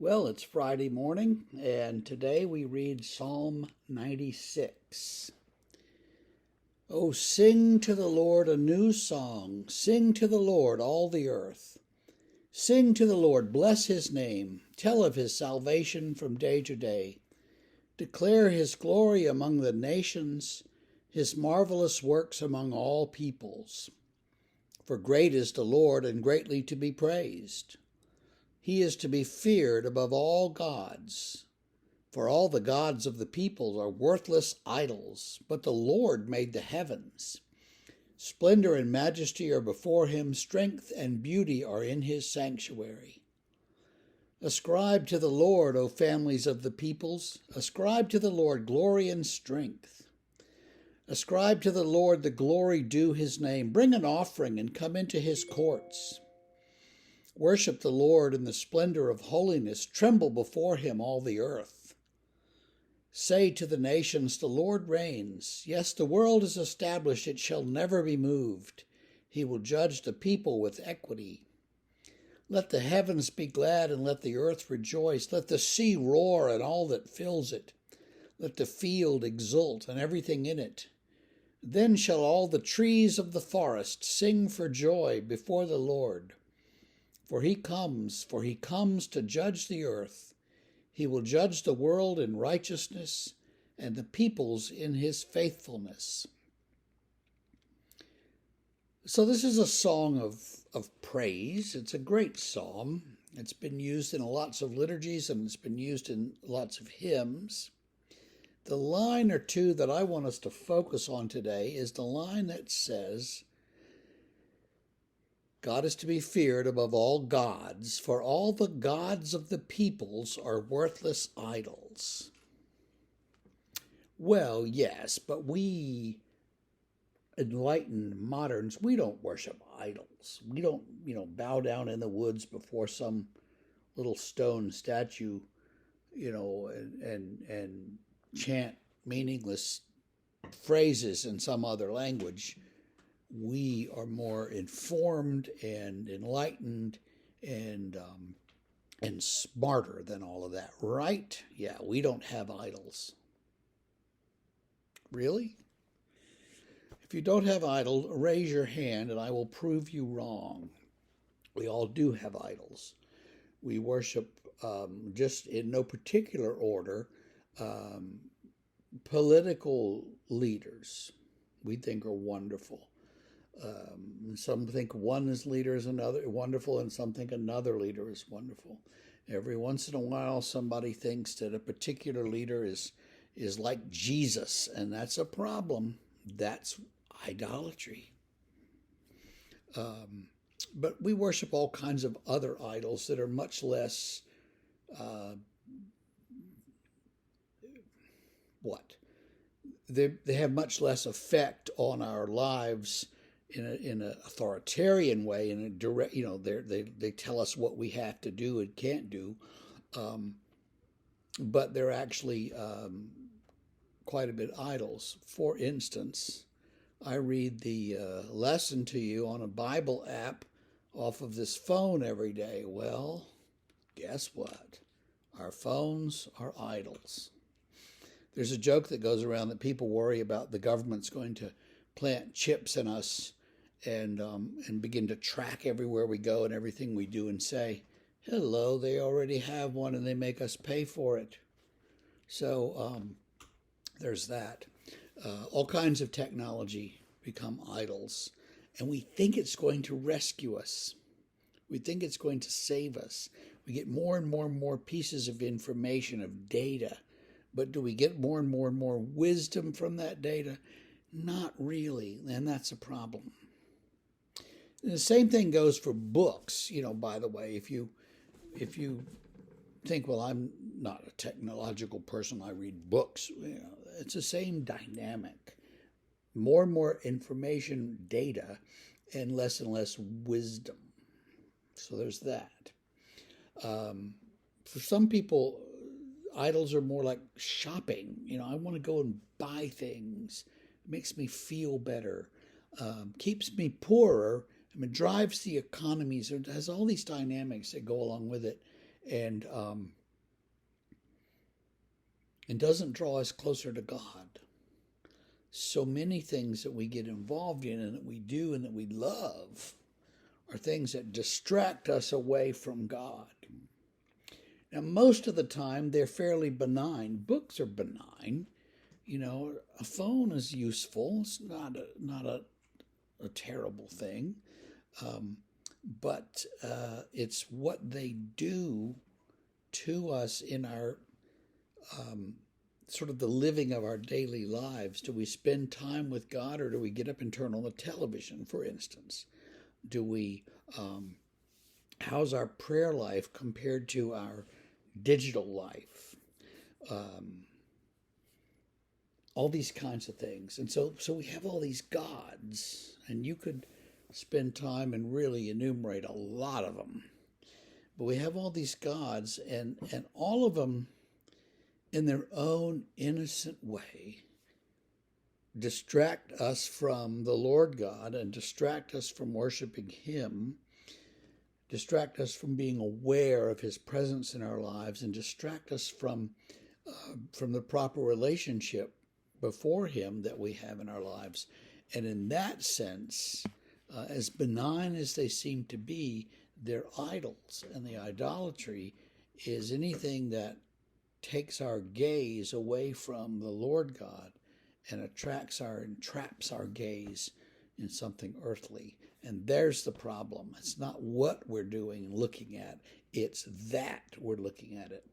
Well, it's Friday morning, and today we read Psalm 96. Oh, sing to the Lord a new song. Sing to the Lord, all the earth. Sing to the Lord, bless his name. Tell of his salvation from day to day. Declare his glory among the nations, his marvelous works among all peoples. For great is the Lord, and greatly to be praised. He is to be feared above all gods. For all the gods of the people are worthless idols, but the Lord made the heavens. Splendor and majesty are before him, strength and beauty are in his sanctuary. Ascribe to the Lord, O families of the peoples, ascribe to the Lord glory and strength. Ascribe to the Lord the glory due his name. Bring an offering and come into his courts. Worship the Lord in the splendor of holiness. Tremble before him, all the earth. Say to the nations, the Lord reigns. Yes, the world is established, it shall never be moved. He will judge the people with equity. Let the heavens be glad and let the earth rejoice. Let the sea roar and all that fills it. Let the field exult and everything in it. Then shall all the trees of the forest sing for joy before the Lord. For he comes to judge the earth. He will judge the world in righteousness and the peoples in his faithfulness. So this is a song of praise. It's a great psalm. It's been used in lots of liturgies and it's been used in lots of hymns. The line or two that I want us to focus on today is the line that says, God is to be feared above all gods, for all the gods of the peoples are worthless idols. Well, yes, but we enlightened moderns, we don't worship idols. We don't, bow down in the woods before some little stone statue, and chant meaningless phrases in some other language. We are more informed and enlightened and smarter than all of that, right? Yeah, we don't have idols. Really? If you don't have idols, raise your hand and I will prove you wrong. We all do have idols. We worship, just in no particular order, political leaders we think are wonderful. Some think one leader is another wonderful, and some think another leader is wonderful. Every once in a while, somebody thinks that a particular leader is like Jesus, and that's a problem. That's idolatry. But we worship all kinds of other idols that are much less they have much less effect on our lives in an authoritarian way, in a direct, they tell us what we have to do and can't do, but they're actually quite a bit idols. For instance, I read the lesson to you on a Bible app off of this phone every day. Well, guess what? Our phones are idols. There's a joke that goes around that people worry about the government's going to plant chips in us and begin to track everywhere we go and everything we do and say. Hello, they already have one and they make us pay for it. So there's that. All kinds of technology become idols, and we think it's going to rescue us. We think it's going to save us. We get more and more and more pieces of information, of data. But do we get more and more and more wisdom from that data? Not really, and that's a problem. And the same thing goes for books. By the way, if you think, well, I'm not a technological person, I read books, it's the same dynamic. More and more information, data, and less wisdom. So there's that. For some people, idols are more like shopping. I want to go and buy things. It makes me feel better. Keeps me poorer. Drives the economies. It has all these dynamics that go along with it. and doesn't draw us closer to God. So many things that we get involved in and that we do and that we love are things that distract us away from God. Now, most of the time, they're fairly benign. Books are benign. You know, a phone is useful. It's not a terrible thing. But it's what they do to us in our sort of the living of our daily lives. Do we spend time with God, or do we get up and turn on the television, for instance? Do we, how's our prayer life compared to our digital life? All these kinds of things. And so we have all these gods, and you could spend time and really enumerate a lot of them. But we have all these gods, and all of them, in their own innocent way, distract us from the Lord God and distract us from worshiping Him, distract us from being aware of His presence in our lives, and distract us from the proper relationship before Him that we have in our lives. And in that sense, as benign as they seem to be, they're idols. And the idolatry is anything that takes our gaze away from the Lord God and traps our gaze in something earthly. And there's the problem. It's not what we're doing and looking at, it's that we're looking at it.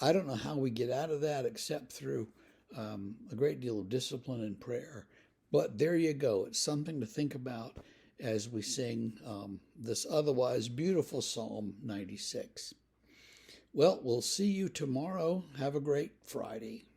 I don't know how we get out of that except through a great deal of discipline and prayer. But there you go. It's something to think about as we sing this otherwise beautiful Psalm 96. Well, we'll see you tomorrow. Have a great Friday.